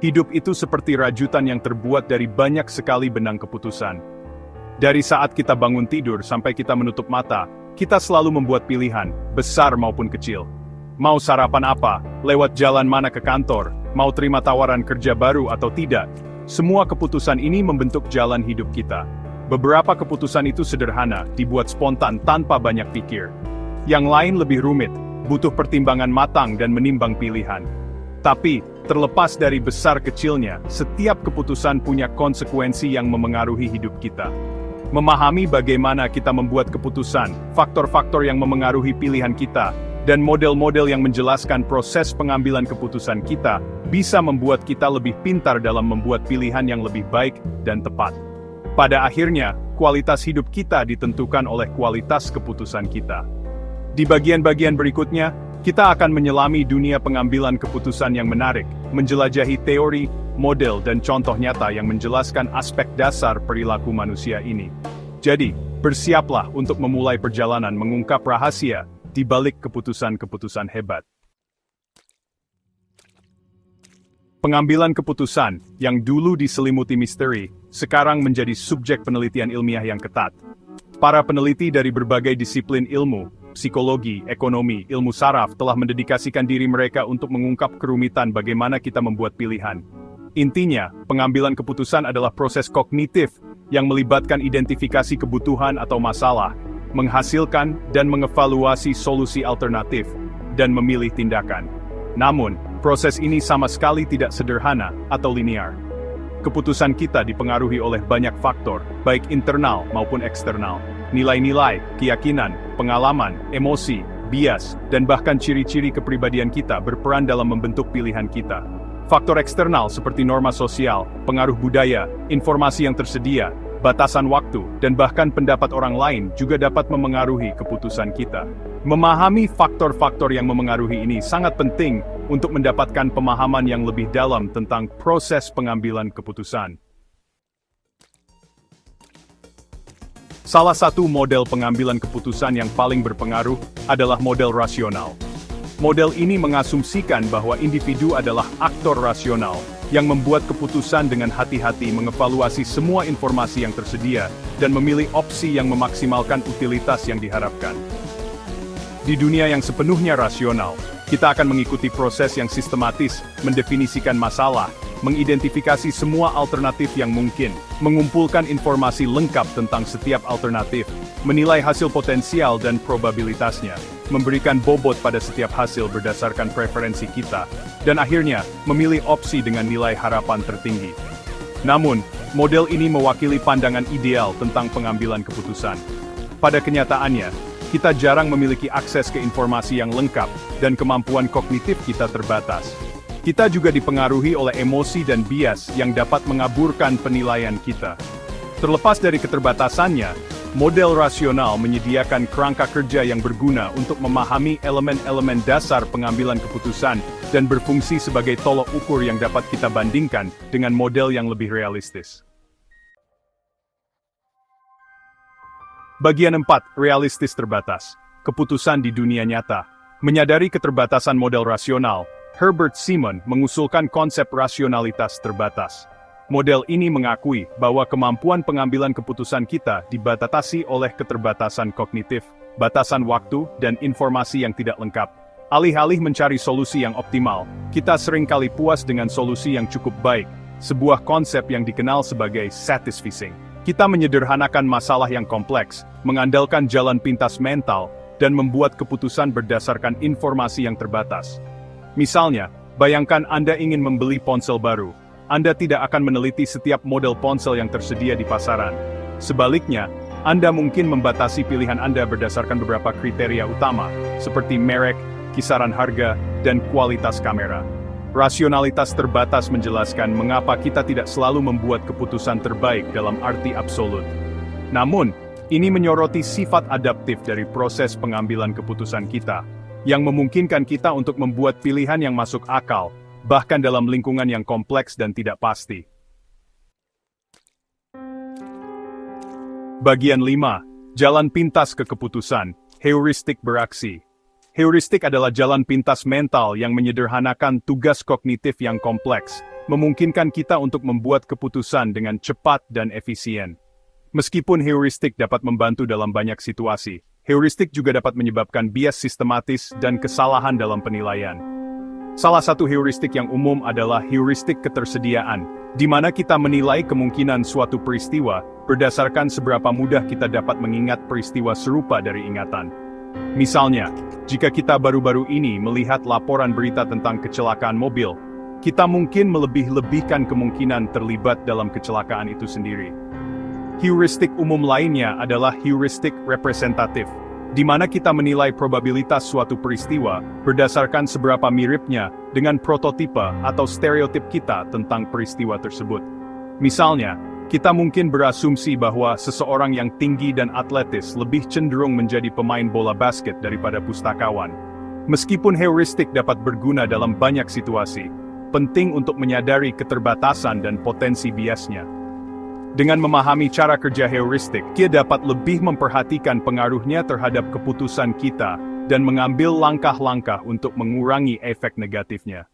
Hidup itu seperti rajutan yang terbuat dari banyak sekali benang keputusan. Dari saat kita bangun tidur sampai kita menutup mata, kita selalu membuat pilihan, besar maupun kecil. Mau sarapan apa, lewat jalan mana ke kantor, mau terima tawaran kerja baru atau tidak. Semua keputusan ini membentuk jalan hidup kita. Beberapa keputusan itu sederhana, dibuat spontan tanpa banyak pikir. Yang lain lebih rumit, butuh pertimbangan matang dan menimbang pilihan. Tapi, terlepas dari besar kecilnya, setiap keputusan punya konsekuensi yang memengaruhi hidup kita. Memahami bagaimana kita membuat keputusan, faktor-faktor yang memengaruhi pilihan kita, dan model-model yang menjelaskan proses pengambilan keputusan kita, bisa membuat kita lebih pintar dalam membuat pilihan yang lebih baik dan tepat. Pada akhirnya, kualitas hidup kita ditentukan oleh kualitas keputusan kita. Di bagian-bagian berikutnya, kita akan menyelami dunia pengambilan keputusan yang menarik, menjelajahi teori, model, dan contoh nyata yang menjelaskan aspek dasar perilaku manusia ini. Jadi, bersiaplah untuk memulai perjalanan mengungkap rahasia di balik keputusan-keputusan hebat. Pengambilan keputusan, yang dulu diselimuti misteri, sekarang menjadi subjek penelitian ilmiah yang ketat. Para peneliti dari berbagai disiplin ilmu, psikologi, ekonomi, ilmu saraf telah mendedikasikan diri mereka untuk mengungkap kerumitan bagaimana kita membuat pilihan. Intinya, pengambilan keputusan adalah proses kognitif yang melibatkan identifikasi kebutuhan atau masalah, menghasilkan dan mengevaluasi solusi alternatif, dan memilih tindakan. Namun, proses ini sama sekali tidak sederhana atau linear. Keputusan kita dipengaruhi oleh banyak faktor, baik internal maupun eksternal. Nilai-nilai, keyakinan, pengalaman, emosi, bias, dan bahkan ciri-ciri kepribadian kita berperan dalam membentuk pilihan kita. Faktor eksternal seperti norma sosial, pengaruh budaya, informasi yang tersedia, batasan waktu, dan bahkan pendapat orang lain juga dapat memengaruhi keputusan kita. Memahami faktor-faktor yang memengaruhi ini sangat penting untuk mendapatkan pemahaman yang lebih dalam tentang proses pengambilan keputusan. Salah satu model pengambilan keputusan yang paling berpengaruh adalah model rasional. Model ini mengasumsikan bahwa individu adalah aktor rasional, yang membuat keputusan dengan hati-hati mengevaluasi semua informasi yang tersedia, dan memilih opsi yang memaksimalkan utilitas yang diharapkan. Di dunia yang sepenuhnya rasional, kita akan mengikuti proses yang sistematis, mendefinisikan masalah, mengidentifikasi semua alternatif yang mungkin, mengumpulkan informasi lengkap tentang setiap alternatif, menilai hasil potensial dan probabilitasnya, memberikan bobot pada setiap hasil berdasarkan preferensi kita, dan akhirnya, memilih opsi dengan nilai harapan tertinggi. Namun, model ini mewakili pandangan ideal tentang pengambilan keputusan. Pada kenyataannya, kita jarang memiliki akses ke informasi yang lengkap, dan kemampuan kognitif kita terbatas. Kita juga dipengaruhi oleh emosi dan bias yang dapat mengaburkan penilaian kita. Terlepas dari keterbatasannya, model rasional menyediakan kerangka kerja yang berguna untuk memahami elemen-elemen dasar pengambilan keputusan dan berfungsi sebagai tolok ukur yang dapat kita bandingkan dengan model yang lebih realistis. Bagian 4, realistis terbatas. Keputusan di dunia nyata. Menyadari keterbatasan model rasional, Herbert Simon mengusulkan konsep rasionalitas terbatas. Model ini mengakui bahwa kemampuan pengambilan keputusan kita dibatasi oleh keterbatasan kognitif, batasan waktu, dan informasi yang tidak lengkap. Alih-alih mencari solusi yang optimal, kita seringkali puas dengan solusi yang cukup baik, sebuah konsep yang dikenal sebagai satisficing. Kita menyederhanakan masalah yang kompleks, mengandalkan jalan pintas mental, dan membuat keputusan berdasarkan informasi yang terbatas. Misalnya, bayangkan Anda ingin membeli ponsel baru. Anda tidak akan meneliti setiap model ponsel yang tersedia di pasaran. Sebaliknya, Anda mungkin membatasi pilihan Anda berdasarkan beberapa kriteria utama, seperti merek, kisaran harga, dan kualitas kamera. Rasionalitas terbatas menjelaskan mengapa kita tidak selalu membuat keputusan terbaik dalam arti absolut. Namun, ini menyoroti sifat adaptif dari proses pengambilan keputusan kita, yang memungkinkan kita untuk membuat pilihan yang masuk akal, bahkan dalam lingkungan yang kompleks dan tidak pasti. Bagian 5. Jalan pintas ke keputusan, heuristik beraksi. Heuristik adalah jalan pintas mental yang menyederhanakan tugas kognitif yang kompleks, memungkinkan kita untuk membuat keputusan dengan cepat dan efisien. Meskipun heuristik dapat membantu dalam banyak situasi, heuristik juga dapat menyebabkan bias sistematis dan kesalahan dalam penilaian. Salah satu heuristik yang umum adalah heuristik ketersediaan, di mana kita menilai kemungkinan suatu peristiwa berdasarkan seberapa mudah kita dapat mengingat peristiwa serupa dari ingatan. Misalnya, jika kita baru-baru ini melihat laporan berita tentang kecelakaan mobil, kita mungkin melebih-lebihkan kemungkinan terlibat dalam kecelakaan itu sendiri. Heuristik umum lainnya adalah heuristik representatif, di mana kita menilai probabilitas suatu peristiwa berdasarkan seberapa miripnya dengan prototipe atau stereotip kita tentang peristiwa tersebut. Misalnya, kita mungkin berasumsi bahwa seseorang yang tinggi dan atletis lebih cenderung menjadi pemain bola basket daripada pustakawan. Meskipun heuristik dapat berguna dalam banyak situasi, penting untuk menyadari keterbatasan dan potensi biasnya. Dengan memahami cara kerja heuristik, kita dapat lebih memperhatikan pengaruhnya terhadap keputusan kita dan mengambil langkah-langkah untuk mengurangi efek negatifnya.